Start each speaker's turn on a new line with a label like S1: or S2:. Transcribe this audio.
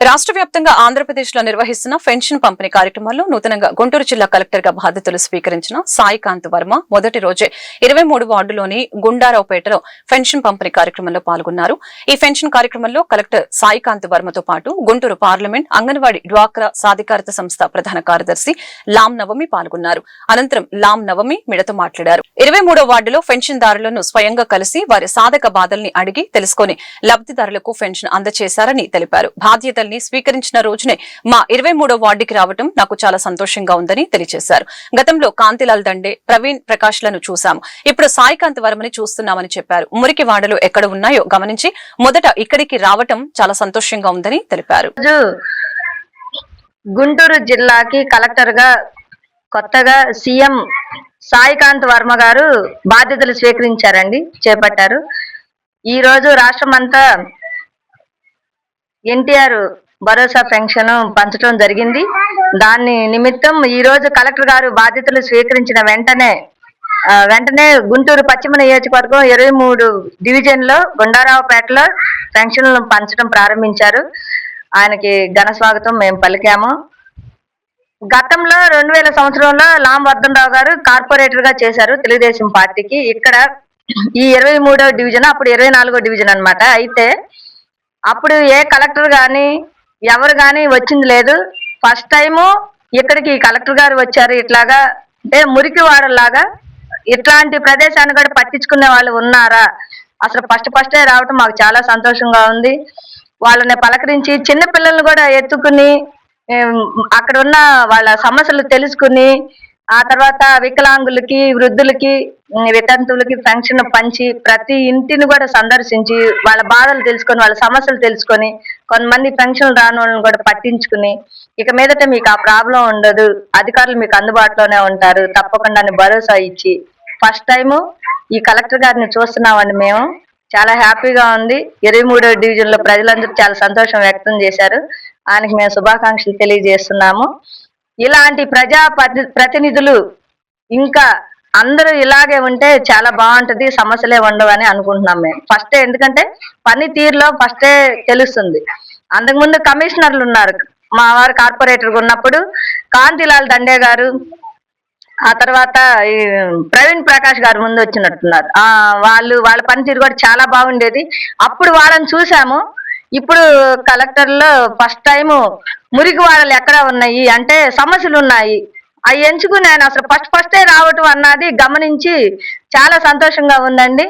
S1: రాష్ట్ర వ్యాప్తంగా ఆంధ్రప్రదేశ్లో నిర్వహిస్తున్న పెన్షన్ పంపిణీ కార్యక్రమంలో నూతనంగా గుంటూరు జిల్లా కలెక్టర్ గా బాధ్యతలు స్వీకరించిన సాయికాంత్ వర్మ మొదటి రోజే 23 వార్డులోని గుండారావుపేటలో పెన్షన్ పంపిణీ కార్యక్రమంలో పాల్గొన్నారు. ఈ పెన్షన్ కార్యక్రమంలో కలెక్టర్ సాయికాంత్ వర్మతో పాటు గుంటూరు పార్లమెంట్ అంగన్వాడీ డ్వాక్రా సాధికారత సంస్థ ప్రధాన కార్యదర్శి లామ్ నవమి పాల్గొన్నారు. అనంతరం లామ్ నవమి మిడతో మాట్లాడారు. 23వ వార్డులో పెన్షన్దారులను స్వయంగా కలిసి వారి సాధక బాధల్ని అడిగి తెలుసుకుని లబ్దిదారులకు పెన్షన్ అందజేశారని తెలిపారు. బాధ్యతల్ని స్వీకరించిన రోజునే మా 23వ వార్డుకి రావడం నాకు చాలా సంతోషంగా ఉందని తెలియజేశారు. గతంలో కాంతిలాల్ దండే, ప్రవీణ్ ప్రకాష్ లను చూశాము. ఇప్పుడు సాయికాంత్ వర్మని చూస్తున్నామని చెప్పారు. మురికి వాడలు ఎక్కడ ఉన్నాయో గమనించి మొదట ఇక్కడికి రావటం చాలా సంతోషంగా ఉందని తెలిపారు.
S2: గుంటూరు జిల్లాకి కలెక్టర్ గా కొత్తగా సీఎం సాయికాంత్ వర్మ గారు బాధ్యతలు చేపట్టారు. ఈ రోజు రాష్ట్రమంతా ఎన్టీఆర్ భరోసా పెన్షన్ పంచడం జరిగింది. దాని నిమిత్తం ఈ రోజు కలెక్టర్ గారు బాధ్యతలు స్వీకరించిన వెంటనే గుంటూరు పశ్చిమ నియోజకవర్గం 23 డివిజన్ లో గుండారావుపేటలో పెన్షన్లను పంచడం ప్రారంభించారు. ఆయనకి ఘన స్వాగతం మేము పలికాము. గతంలో 2000 సంవత్సరంలో లామ్ వర్ధన్ గారు కార్పొరేటర్ గా చేశారు తెలుగుదేశం పార్టీకి. ఇక్కడ ఈ 23వ డివిజన్, అప్పుడు 24వ డివిజన్ అన్నమాట. అయితే అప్పుడు ఏ కలెక్టర్ గాని ఎవరు గాని వచ్చింది లేదు. ఫస్ట్ టైము ఇక్కడికి కలెక్టర్ గారు వచ్చారు. ఇట్లాగా అంటే మురికి వాడలాగా ఇట్లాంటి ప్రదేశాన్ని కూడా పట్టించుకునే వాళ్ళు ఉన్నారా, అసలు ఫస్టే రావటం మాకు చాలా సంతోషంగా ఉంది. వాళ్ళని పలకరించి చిన్న పిల్లల్ని కూడా ఎత్తుకుని అక్కడ ఉన్న వాళ్ళ సమస్యలు తెలుసుకుని ఆ తర్వాత వికలాంగులకి, వృద్ధులకి, వితంతువులకి పెన్షన్ పంచి ప్రతి ఇంటిని కూడా సందర్శించి వాళ్ళ బాధలు తెలుసుకొని వాళ్ళ సమస్యలు తెలుసుకొని కొంతమంది పెన్షన్ రాని వాళ్ళని కూడా పట్టించుకుని ఇక మీదట మీకు ఆ ప్రాబ్లం ఉండదు, అధికారులు మీకు అందుబాటులోనే ఉంటారు తప్పకుండా భరోసా ఇచ్చి ఫస్ట్ టైము ఈ కలెక్టర్ గారిని చూస్తున్నామండి. మేము చాలా హ్యాపీగా ఉంది. 23వ డివిజన్ లో ప్రజలందరూ చాలా సంతోషం వ్యక్తం చేశారు. ఆయనకి మేము శుభాకాంక్షలు తెలియజేస్తున్నాము. ఇలాంటి ప్రజా ప్రతినిధులు ఇంకా అందరూ ఇలాగే ఉంటే చాలా బాగుంటది, సమస్యలే ఉండవని అనుకుంటున్నాం మేము. ఎందుకంటే పనితీరులో తెలుస్తుంది. అంతకుముందు కమిషనర్లు ఉన్నారు. మా వారు కార్పొరేటర్ ఉన్నప్పుడు కాంతిలాల్ దండే గారు, ఆ తర్వాత ఈ ప్రవీణ్ ప్రకాష్ గారు ముందు వచ్చినట్టున్నారు. వాళ్ళ పనితీరు కూడా చాలా బాగుండేది. అప్పుడు వాళ్ళని చూసాము. ఇప్పుడు కలెక్టర్ లో ఫస్ట్ టైము మురికి వాడలు ఎక్కడ ఉన్నాయి అంటే సమస్యలు ఉన్నాయి, అవి ఎంచుకుని ఆయన అసలు ఫస్టే రావటం అన్నది గమనించి చాలా సంతోషంగా ఉందండి.